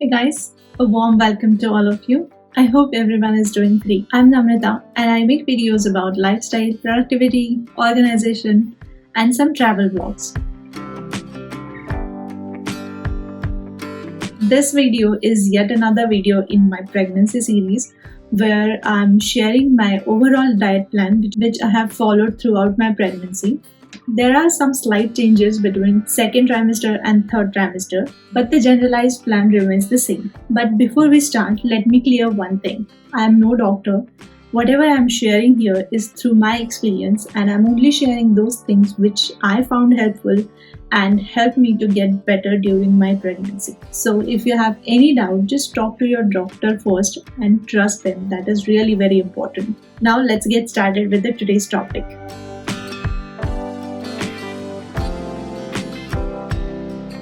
Hey guys, a warm welcome to all of you. I hope everyone is doing great. I'm Namrata and I make videos about lifestyle, productivity, organization, and some travel vlogs. This video is yet another video in my pregnancy series where I'm sharing my overall diet plan which I have followed throughout my pregnancy. There are some slight changes between second trimester and third trimester, but the generalized plan remains the same. But before we start, let me clear one thing. I am no doctor. Whatever I am sharing here is through my experience, and I'm only sharing those things which I found helpful and helped me to get better during my pregnancy. So if you have any doubt, just talk to your doctor first and trust them. That is really very important. Now let's get started with today's topic.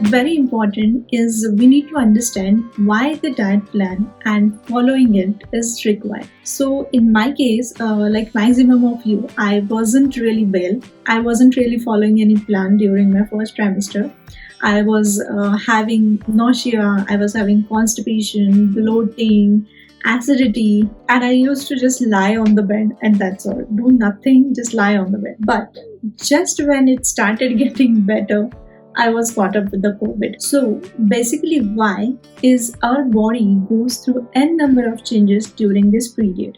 Very important is we need to understand why the diet plan and following it is required. So in my case, like maximum of you, I wasn't really well. I wasn't really following any plan during my first trimester. I was having nausea, I was having constipation, bloating, acidity, and I used to just lie on the bed and that's all. Do nothing, just lie on the bed. But just when it started getting better, I was caught up with the COVID. So basically why is our body goes through n number of changes during this period.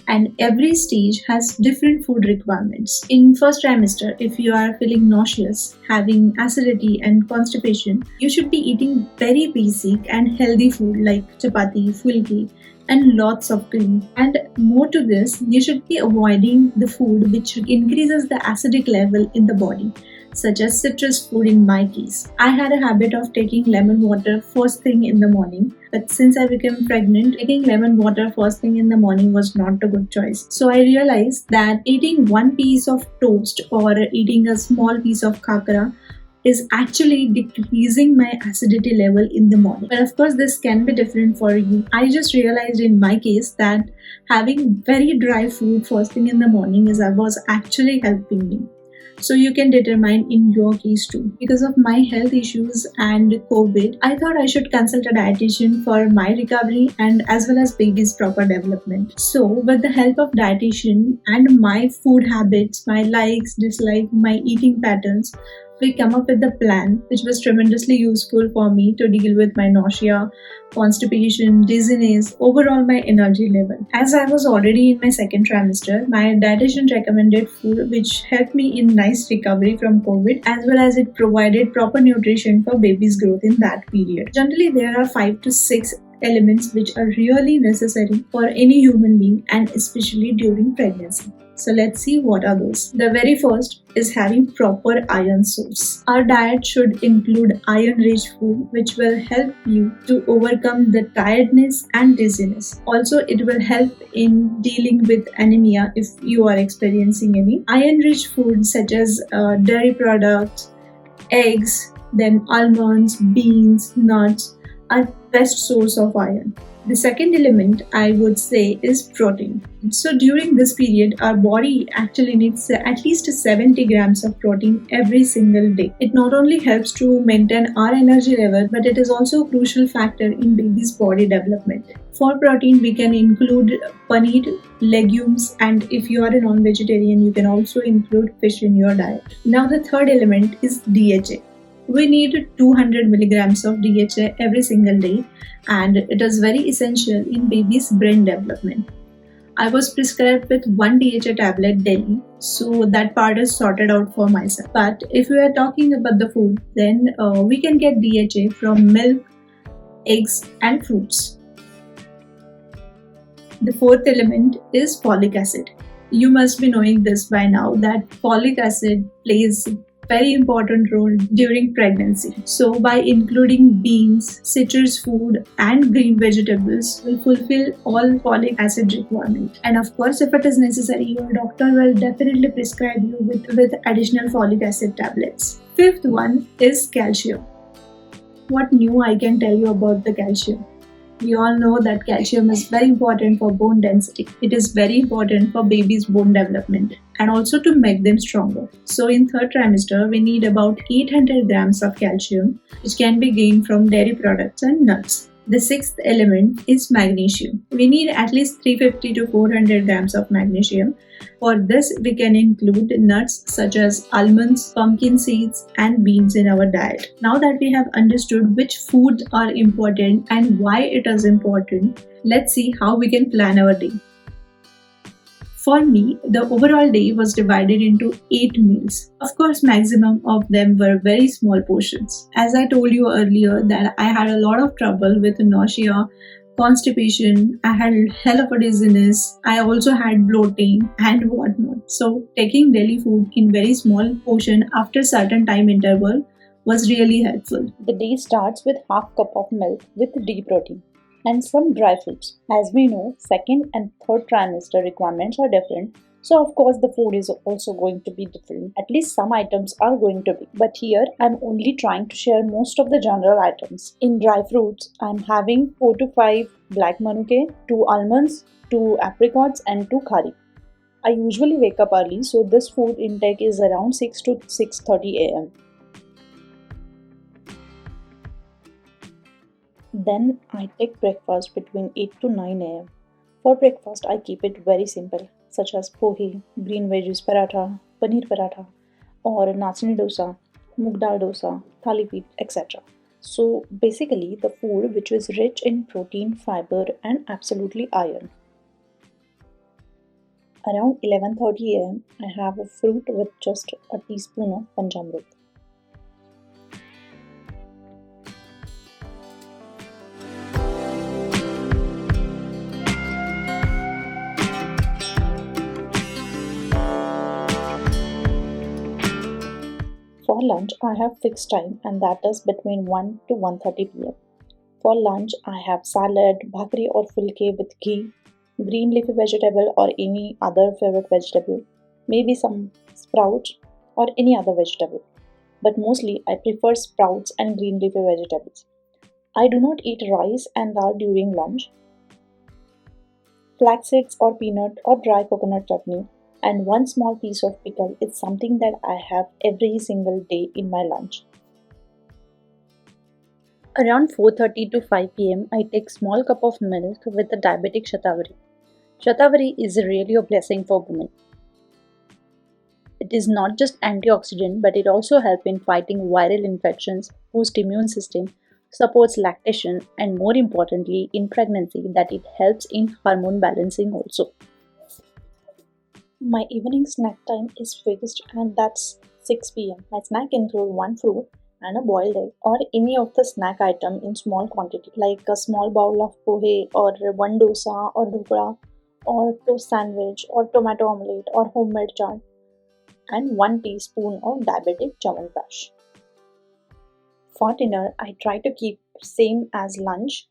And every stage has different food requirements. In first trimester, if you are feeling nauseous, having acidity and constipation, you should be eating very basic and healthy food like chapati, fulki, and lots of cream. And more to this, you should be avoiding the food which increases the acidic level in the body, such as citrus food in my case. I had a habit of taking lemon water first thing in the morning, but since I became pregnant, taking lemon water first thing in the morning was not a good choice. So I realized that eating one piece of toast or eating a small piece of khakra is actually decreasing my acidity level in the morning. But of course, this can be different for you. I just realized in my case that having very dry food first thing in the morning was actually helping me. So you can determine in your case too. Because of my health issues and COVID, I thought I should consult a dietitian for my recovery and as well as baby's proper development. So with the help of dietitian and my food habits, my likes, dislikes, my eating patterns, we come up with the plan which was tremendously useful for me to deal with my nausea, constipation, dizziness, overall my energy level. As I was already in my second trimester, my dietitian recommended food which helped me in nice recovery from COVID as well as it provided proper nutrition for baby's growth in that period. Generally, there are 5 to 6 elements which are really necessary for any human being and especially during pregnancy. So let's see what are those. The very first is having proper iron source. Our diet should include iron-rich food which will help you to overcome the tiredness and dizziness. Also, it will help in dealing with anemia if you are experiencing any. Iron-rich food such as dairy products, eggs, then almonds, beans, nuts are best source of iron. The second element I would say is protein. So during this period, our body actually needs at least 70 grams of protein every single day. It not only helps to maintain our energy level, but it is also a crucial factor in baby's body development. For protein, we can include paneer, legumes, and if you are a non-vegetarian, you can also include fish in your diet. Now the third element is DHA. We need 200 milligrams of DHA every single day and it is very essential in baby's brain development. I was prescribed with one DHA tablet daily, so that part is sorted out for myself. But if we are talking about the food, then we can get DHA from milk, eggs and fruits. The fourth element is folic acid. You must be knowing this by now that folic acid plays very important role during pregnancy. So by including beans, citrus food and green vegetables will fulfill all folic acid requirement. And of course, if it is necessary, your doctor will definitely prescribe you with additional folic acid tablets. Fifth one is calcium. What new I can tell you about the calcium? We all know that calcium is very important for bone density. It is very important for baby's bone development and also to make them stronger. So in third trimester, we need about 800 grams of calcium, which can be gained from dairy products and nuts. The sixth element is magnesium. We need at least 350 to 400 grams of magnesium. For this, we can include nuts such as almonds, pumpkin seeds, and beans in our diet. Now that we have understood which foods are important and why it is important, let's see how we can plan our day. For me, the overall day was divided into 8 meals. Of course, maximum of them were very small portions. As I told you earlier that I had a lot of trouble with nausea, constipation, I had hell of a dizziness, I also had bloating and whatnot. So taking daily food in very small portion after certain time interval was really helpful. The day starts with half cup of milk with D protein and some dry fruits. As we know, second and third trimester requirements are different. So of course the food is also going to be different. At least some items are going to be. But here I'm only trying to share most of the general items. In dry fruits, I'm having 4 to 5 black manuke, 2 almonds, 2 apricots and 2 khari. I usually wake up early, so this food intake is around 6 to 6:30 am. Then I take breakfast between 8 to 9 am. For breakfast, I keep it very simple, such as pohe, green veggies paratha, paneer paratha, or nachni dosa, moong dal dosa, thali feet, etc. So basically, the food which is rich in protein, fiber, and absolutely iron. Around 11:30 am, I have a fruit with just a teaspoon of panchamrit. For lunch, I have fixed time and that is between 1 to 1:30 pm. For lunch, I have salad, bhakri or fulke with ghee, green leafy vegetable or any other favorite vegetable, maybe some sprouts or any other vegetable. But mostly I prefer sprouts and green leafy vegetables. I do not eat rice and dal during lunch. Flax seeds or peanut or dry coconut chutney and one small piece of pickle is something that I have every single day in my lunch. Around 4:30 to 5 pm, I take small cup of milk with a diabetic shatavari. Shatavari is really a blessing for women. It is not just antioxidant but it also helps in fighting viral infections, boosts immune system, supports lactation and more importantly in pregnancy that it helps in hormone balancing also. My evening snack time is fixed and that's 6 pm. My snack include one fruit and a boiled egg or any of the snack item in small quantity like a small bowl of pohe or one dosa or dhokla or toast sandwich or tomato omelette or homemade chaat and 1 teaspoon of diabetic chyawanprash. For dinner, I try to keep same as lunch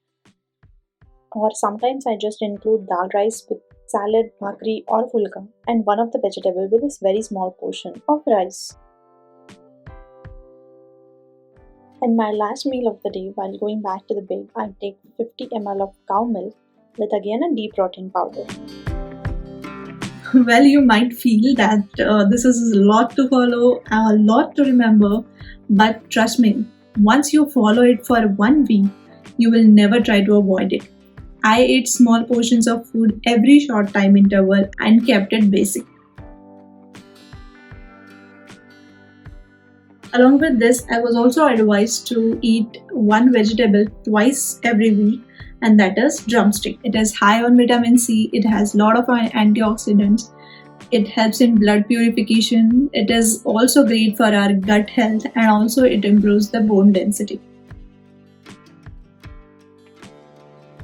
or sometimes I just include dal rice with salad, bhakri or fulka and one of the vegetable with a very small portion of rice. And my last meal of the day while going back to the bed, I take 50 ml of cow milk with again a deep protein powder. Well, you might feel that this is a lot to follow, a lot to remember, but trust me, once you follow it for 1 week, you will never try to avoid it. I ate small portions of food every short time interval and kept it basic. Along with this, I was also advised to eat one vegetable twice every week, and that is drumstick. It is high on vitamin C, it has a lot of antioxidants, it helps in blood purification, it is also great for our gut health, and also it improves the bone density.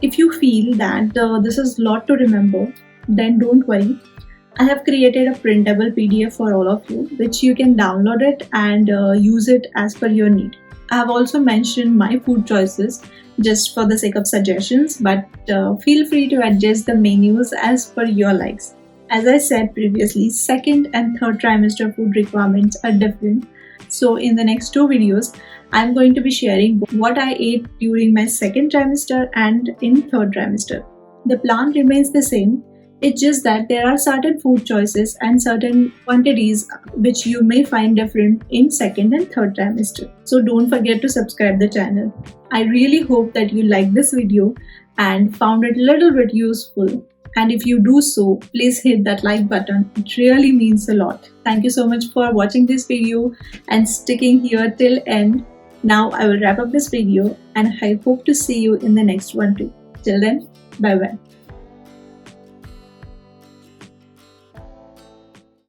If you feel that this is a lot to remember, then don't worry. I have created a printable PDF for all of you, which you can download it and use it as per your need. I have also mentioned my food choices just for the sake of suggestions, but feel free to adjust the menus as per your likes. As I said previously, second and third trimester food requirements are different. So in the next 2 videos, I'm going to be sharing what I ate during my second trimester and in third trimester. The plan remains the same. It's just that there are certain food choices and certain quantities which you may find different in second and third trimester. So don't forget to subscribe the channel. I really hope that you liked this video and found it a little bit useful. And if you do so, please hit that like button. It really means a lot. Thank you so much for watching this video and sticking here till end. Now I will wrap up this video and I hope to see you in the next one too. Till then, bye bye.